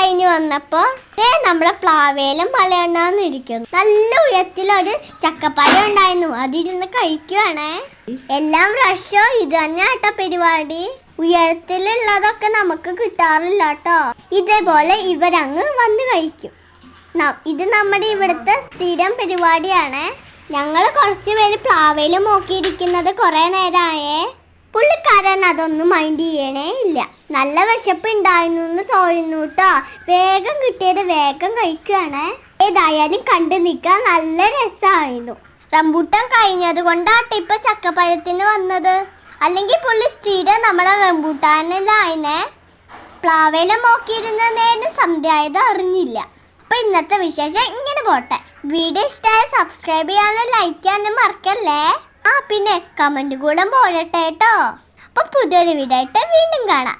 കഴിഞ്ഞ് വന്നപ്പോ നമ്മുടെ പ്ലാവേലും മലയണ്ണാന്നിരിക്കുന്നു. നല്ല ഉയരത്തിലൊരു ചക്കപ്പഴം ഉണ്ടായിരുന്നു, അതിരുന്ന് കഴിക്കുവാണേ. എല്ലാം പ്രാവശ്യോ ഇത് തന്നെ കേട്ടോ പരിപാടി. ഉയരത്തിലുള്ളതൊക്കെ നമുക്ക് കിട്ടാറില്ല കേട്ടോ. ഇതേപോലെ ഇവരങ്ങ് വന്ന് കഴിക്കും. ഇത് നമ്മുടെ ഇവിടുത്തെ സ്ഥിരം പരിപാടിയാണ്. ഞങ്ങൾ കുറച്ച് പേര് പ്ലാവേൽ നോക്കിയിരിക്കുന്നത് കുറെ നേരമായേ. പുള്ളിക്കാരൻ അതൊന്നും മൈൻഡ് ചെയ്യണേ ഇല്ല. നല്ല വിശപ്പ് ഉണ്ടായിരുന്നു എന്ന് തോന്നുന്നു കേട്ടോ. വേഗം കിട്ടിയത് വേഗം കഴിക്കുകയാണേ. ഏതായാലും കണ്ടു നിൽക്കാൻ നല്ല രസമായിരുന്നു. റംബൂട്ടാൻ കഴിഞ്ഞത് കൊണ്ടാട്ടെ ഇപ്പൊ ചക്കപ്പഴത്തിന് വന്നത്. അല്ലെങ്കിൽ പുള്ളി സ്ഥിരം നമ്മുടെ റംബൂട്ടാനിലായിനെ. പ്ലാവേല നോക്കിയിരുന്നതിന് സന്ധ്യ ആയത് അറിഞ്ഞില്ല. അപ്പൊ ഇന്നത്തെ വിശേഷം ഇങ്ങനെ പോട്ടെ. വീഡിയോ ഇഷ്ടമായ സബ്സ്ക്രൈബ് ചെയ്യാനും ലൈക്ക് ചെയ്യാനും മറക്കല്ലേ. പിന്നെ കമന്റ് കൂടെ പോരട്ടെ കേട്ടോ. അപ്പൊ പുതിയൊരു വീഡിയോ ആയിട്ട് വീണ്ടും കാണാം.